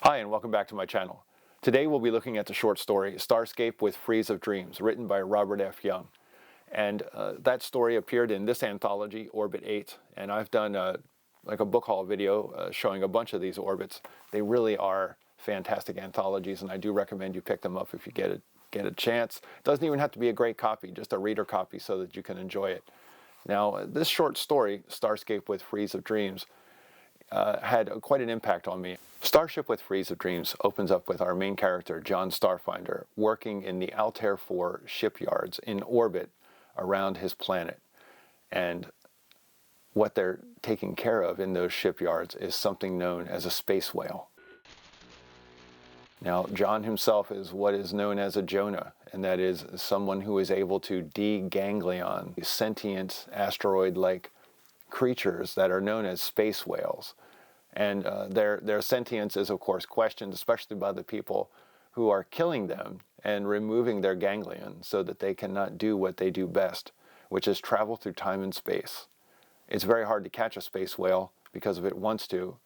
Hi, and welcome back to my channel. Today we'll be looking at the short story Starscape with Frieze of Dreams, written by Robert F. Young. And that story appeared in this anthology, Orbit 8, and I've done like a book haul video showing a bunch of these orbits. They really are fantastic anthologies, and I do recommend you pick them up if you get a chance. It doesn't even have to be a great copy, just a reader copy so that you can enjoy it. Now, this short story, Starscape with Frieze of Dreams, had quite an impact on me. Starship with Frieze of Dreams opens up with our main character, John Starfinder, working in the Altair 4 shipyards in orbit around his planet. And what they're taking care of in those shipyards is something known as a space whale. Now, John himself is what is known as a Jonah, and that is someone who is able to de-ganglion sentient asteroid-like creatures that are known as space whales. And their sentience is, of course, questioned, especially by the people who are killing them and removing their ganglion so that they cannot do what they do best, which is travel through time and space. It's very hard to catch a space whale because if it wants to,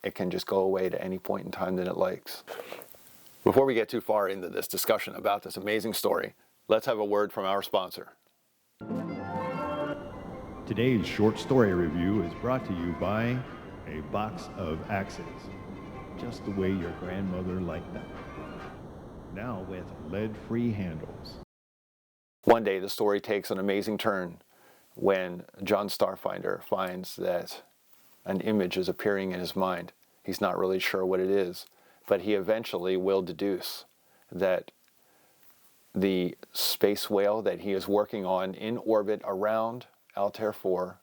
it can just go away at any point in time that it likes. Before we get too far into this discussion about this amazing story, let's have a word from our sponsor. Today's short story review is brought to you by a box of axes, just the way your grandmother liked them. Now with lead-free handles. One day the story takes an amazing turn when John Starfinder finds that an image is appearing in his mind. He's not really sure what it is, but he eventually will deduce that the space whale that he is working on in orbit around Altair 4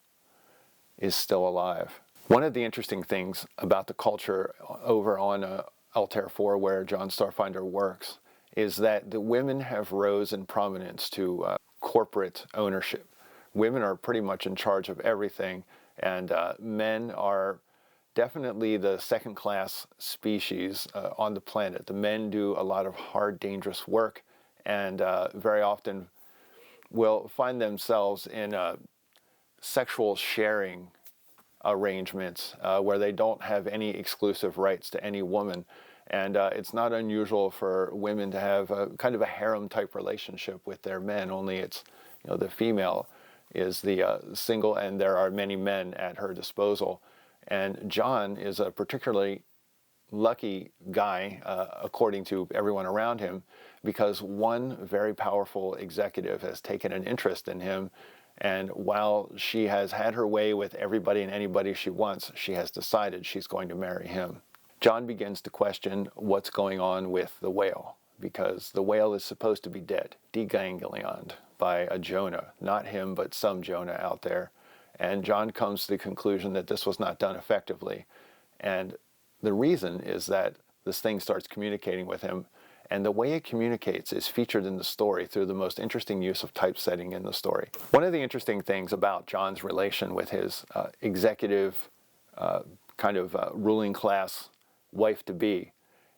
is still alive. One of the interesting things about the culture over on Altair 4 where John Starfinder works is that the women have rose in prominence to corporate ownership. Women are pretty much in charge of everything, and men are definitely the second-class species on the planet. The men do a lot of hard, dangerous work, and very often will find themselves in sexual sharing arrangements where they don't have any exclusive rights to any woman. And it's not unusual for women to have a kind of a harem type relationship with their men, only it's, the female is the single and there are many men at her disposal. And John is a particularly lucky guy, according to everyone around him, because one very powerful executive has taken an interest in him. And while she has had her way with everybody and anybody she wants, she has decided she's going to marry him. John begins to question what's going on with the whale, because the whale is supposed to be dead, deganglioned by a Jonah, not him, but some Jonah out there. And John comes to the conclusion that this was not done effectively. And the reason is that this thing starts communicating with him, and the way it communicates is featured in the story through the most interesting use of typesetting in the story. One of the interesting things about John's relation with his executive ruling class wife-to-be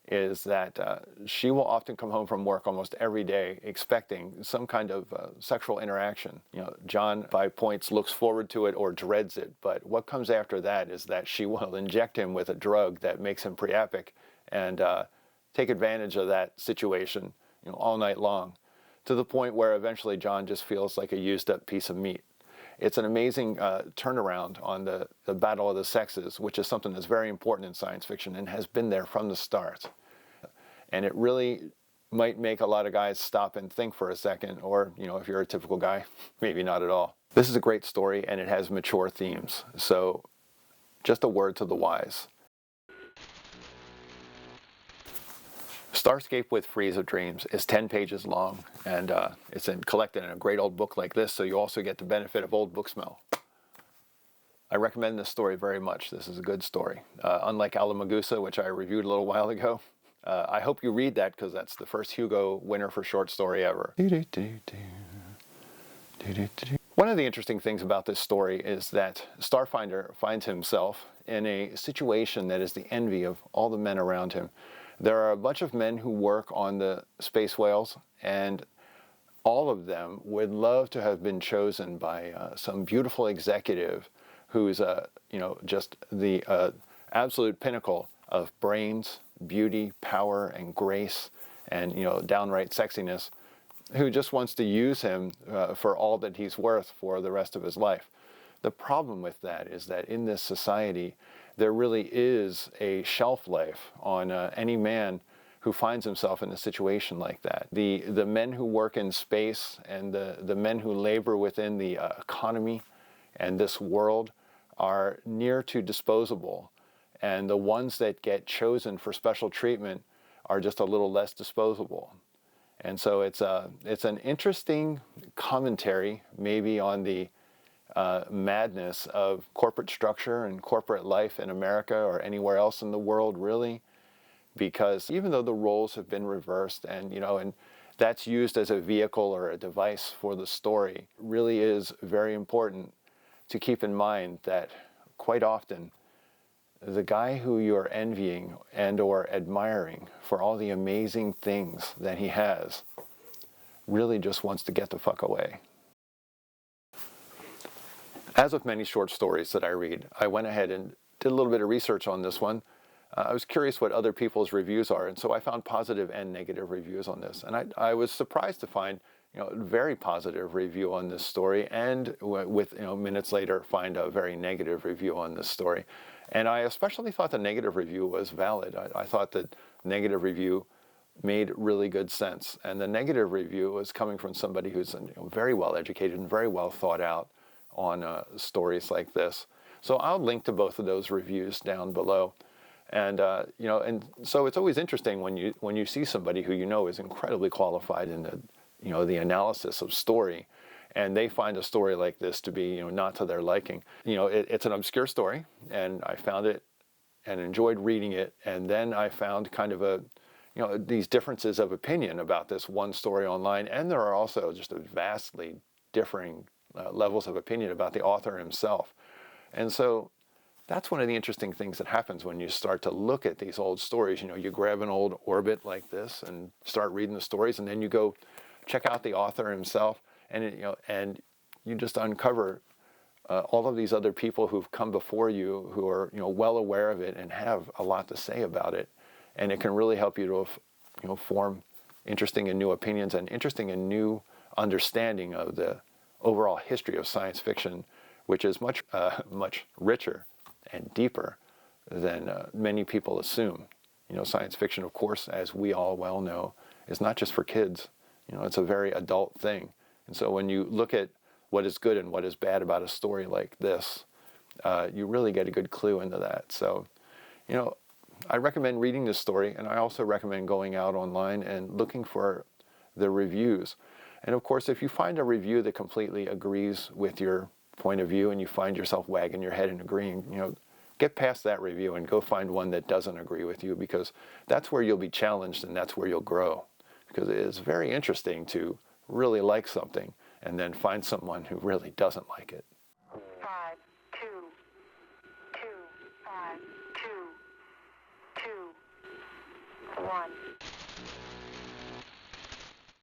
is that she will often come home from work almost every day expecting some kind of sexual interaction. John, by points, looks forward to it or dreads it, but what comes after that is that she will inject him with a drug that makes him preepic and take advantage of that situation, all night long, to the point where eventually John just feels like a used-up piece of meat. It's an amazing turnaround on the battle of the sexes, which is something that's very important in science fiction and has been there from the start. And it really might make a lot of guys stop and think for a second, or, if you're a typical guy, maybe not at all. This is a great story, and it has mature themes. So just a word to the wise. Starscape with Frieze of Dreams is 10 pages long, and it's collected in a great old book like this, so you also get the benefit of old book smell. I recommend this story very much. This is a good story. Unlike Alamagusa, which I reviewed a little while ago, I hope you read that because that's the first Hugo winner for short story ever. One of the interesting things about this story is that Starfinder finds himself in a situation that is the envy of all the men around him. There are a bunch of men who work on the space whales, and all of them would love to have been chosen by some beautiful executive who's, just the absolute pinnacle of brains, beauty, power, and grace, and downright sexiness, who just wants to use him for all that he's worth for the rest of his life. The problem with that is that in this society, there really is a shelf life on any man who finds himself in a situation like that. The men who work in space and the men who labor within the economy and this world are near to disposable. And the ones that get chosen for special treatment are just a little less disposable. And so it's an interesting commentary maybe on the madness of corporate structure and corporate life in America or anywhere else in the world, really. Because even though the roles have been reversed and that's used as a vehicle or a device for the story, it really is very important to keep in mind that quite often the guy who you're envying and or admiring for all the amazing things that he has really just wants to get the fuck away. As with many short stories that I read, I went ahead and did a little bit of research on this one. I was curious what other people's reviews are, and so I found positive and negative reviews on this. And I was surprised to find a very positive review on this story, and with minutes later find a very negative review on this story. And I especially thought the negative review was valid. I thought that negative review made really good sense. And the negative review was coming from somebody who's very well educated and very well thought out on stories like this. So I'll link to both of those reviews down below. And and so it's always interesting when you see somebody who is incredibly qualified in the analysis of story, and they find a story like this to be not to their liking. It's an obscure story, and I found it and enjoyed reading it, and then I found kind of these differences of opinion about this one story online, and there are also just a vastly differing levels of opinion about the author himself. And so that's one of the interesting things that happens when you start to look at these old stories. You grab an old orbit like this and start reading the stories, and then you go check out the author himself, and you just uncover all of these other people who've come before you who are well aware of it and have a lot to say about it, and it can really help you to form interesting and new opinions and interesting and new understanding of the overall history of science fiction, which is much richer and deeper than many people assume. Science fiction, of course, as we all well know, is not just for kids. It's a very adult thing. And so when you look at what is good and what is bad about a story like this, you really get a good clue into that. So, I recommend reading this story, and I also recommend going out online and looking for the reviews. And of course, if you find a review that completely agrees with your point of view and you find yourself wagging your head and agreeing, get past that review and go find one that doesn't agree with you, because that's where you'll be challenged and that's where you'll grow. Because it is very interesting to really like something and then find someone who really doesn't like it. 5, 2, 2, 5, 2, 2, 1.